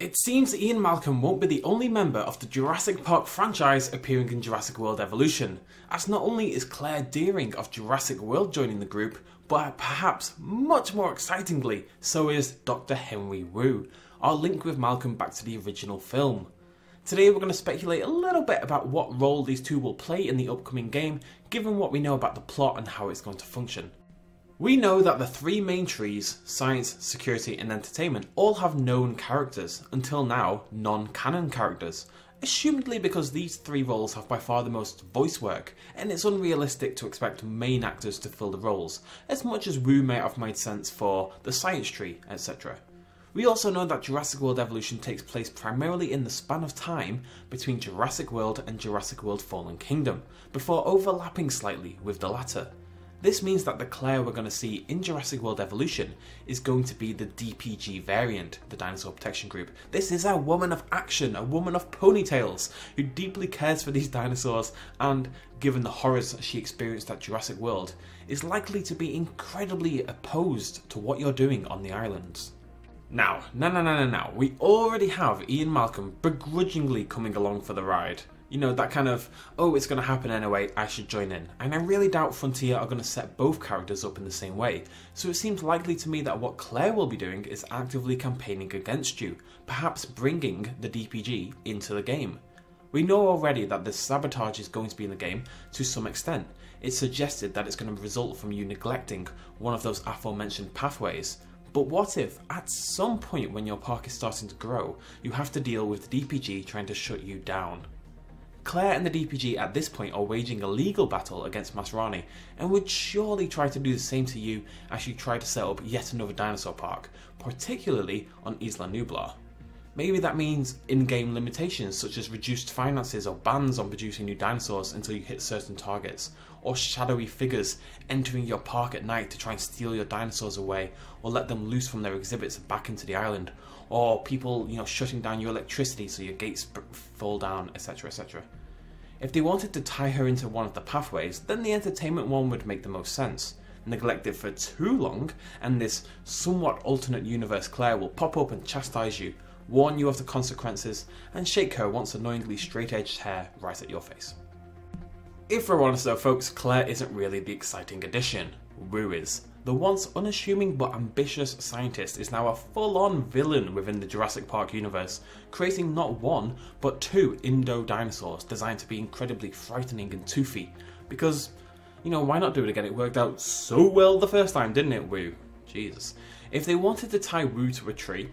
It seems Ian Malcolm won't be the only member of the Jurassic Park franchise appearing in Jurassic World Evolution, as not only is Claire Dearing of Jurassic World joining the group, but perhaps much more excitingly, so is Dr. Henry Wu, our link with Malcolm back to the original film. Today we're going to speculate a little bit about what role these two will play in the upcoming game, given what we know about the plot and how it's going to function. We know that the three main trees, science, security and entertainment, all have known characters, until now non-canon characters, assumedly because these three roles have by far the most voice work, and it's unrealistic to expect main actors to fill the roles, as much as Wu may have made sense for the science tree, etc. We also know that Jurassic World Evolution takes place primarily in the span of time between Jurassic World and Jurassic World Fallen Kingdom, before overlapping slightly with the latter. This means that the Claire we're going to see in Jurassic World Evolution is going to be the DPG variant, the Dinosaur Protection Group. This is a woman of action, a woman of ponytails, who deeply cares for these dinosaurs and, given the horrors she experienced at Jurassic World, is likely to be incredibly opposed to what you're doing on the islands. Now, we already have Ian Malcolm begrudgingly coming along for the ride. You know, that kind of, oh, it's going to happen anyway, I should join in. And I really doubt Frontier are going to set both characters up in the same way, so it seems likely to me that what Claire will be doing is actively campaigning against you, perhaps bringing the DPG into the game. We know already that this sabotage is going to be in the game to some extent. It's suggested that it's going to result from you neglecting one of those aforementioned pathways. But what if, at some point when your park is starting to grow, you have to deal with the DPG trying to shut you down? Claire and the DPG at this point are waging a legal battle against Masrani, and would surely try to do the same to you as you try to set up yet another dinosaur park, particularly on Isla Nublar. Maybe that means in-game limitations such as reduced finances or bans on producing new dinosaurs until you hit certain targets, or shadowy figures entering your park at night to try and steal your dinosaurs away or let them loose from their exhibits back into the island, or people, shutting down your electricity so your gates fall down, etc, etc. If they wanted to tie her into one of the pathways, then the entertainment one would make the most sense. Neglect it for too long, and this somewhat alternate universe Claire will pop up and chastise you, warn you of the consequences, and shake her once annoyingly straight-edged hair right at your face. If we're honest though folks, Claire isn't really the exciting addition. Wu is. The once unassuming but ambitious scientist is now a full-on villain within the Jurassic Park universe, creating not one, but two Indo-dinosaurs designed to be incredibly frightening and toothy. Because, why not do it again? It worked out so well the first time, didn't it, Wu? Jesus. If they wanted to tie Wu to a tree,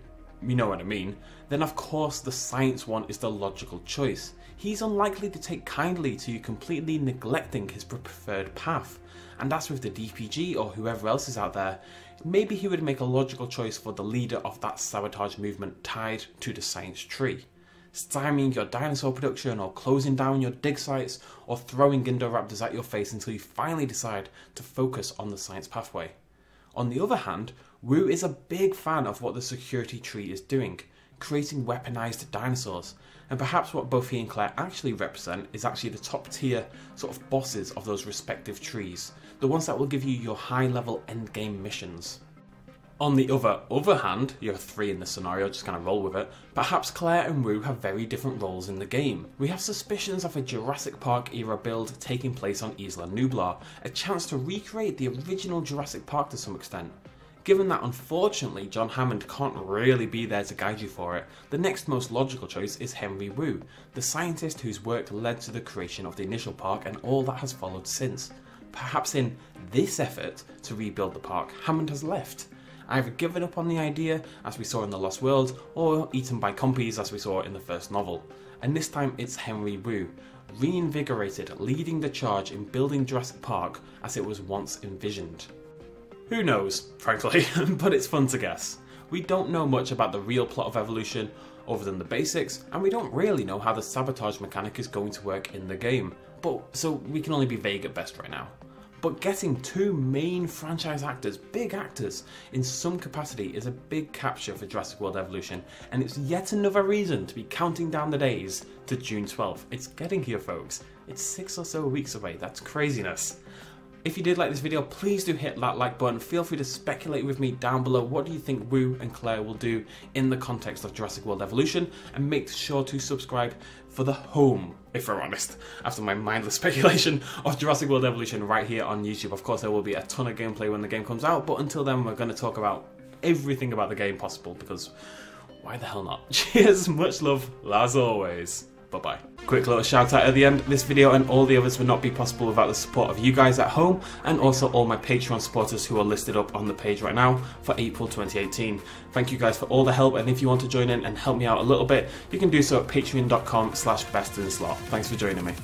you know what I mean, then of course the science one is the logical choice. He's unlikely to take kindly to you completely neglecting his preferred path. And as with the DPG or whoever else is out there, maybe he would make a logical choice for the leader of that sabotage movement tied to the science tree. Stymieing your dinosaur production, or closing down your dig sites, or throwing Indoraptors at your face until you finally decide to focus on the science pathway. On the other hand, Wu is a big fan of what the security tree is doing, creating weaponized dinosaurs, and perhaps what both he and Claire actually represent is actually the top tier sort of bosses of those respective trees, the ones that will give you your high level endgame missions. On the other hand, you have three in this scenario, just kind of roll with it, perhaps Claire and Wu have very different roles in the game. We have suspicions of a Jurassic Park era build taking place on Isla Nublar, a chance to recreate the original Jurassic Park to some extent. Given that unfortunately John Hammond can't really be there to guide you for it, the next most logical choice is Henry Wu, the scientist whose work led to the creation of the initial park and all that has followed since. Perhaps in this effort to rebuild the park, Hammond has left, either given up on the idea, as we saw in The Lost World, or eaten by compies, as we saw in the first novel. And this time it's Henry Wu, reinvigorated, leading the charge in building Jurassic Park as it was once envisioned. Who knows, frankly, but it's fun to guess. We don't know much about the real plot of Evolution, other than the basics, and we don't really know how the sabotage mechanic is going to work in the game, so we can only be vague at best right now. But getting two main franchise actors, big actors, in some capacity is a big capture for Jurassic World Evolution, and it's yet another reason to be counting down the days to June 12th. It's getting here folks, it's 6 or so weeks away, that's craziness. If you did like this video, please do hit that like button. Feel free to speculate with me down below. What do you think Wu and Claire will do in the context of Jurassic World Evolution? And make sure to subscribe for the home, if we're honest, after my mindless speculation of Jurassic World Evolution right here on YouTube. Of course, there will be a ton of gameplay when the game comes out, but until then, we're going to talk about everything about the game possible, because why the hell not? Cheers, much love, as always. Bye-bye. Quick little shout out at the end. This video and all the others would not be possible without the support of you guys at home, and also all my Patreon supporters who are listed up on the page right now for April 2018. Thank you guys for all the help, and if you want to join in and help me out a little bit, you can do so at patreon.com/bestinslot. Thanks for joining me.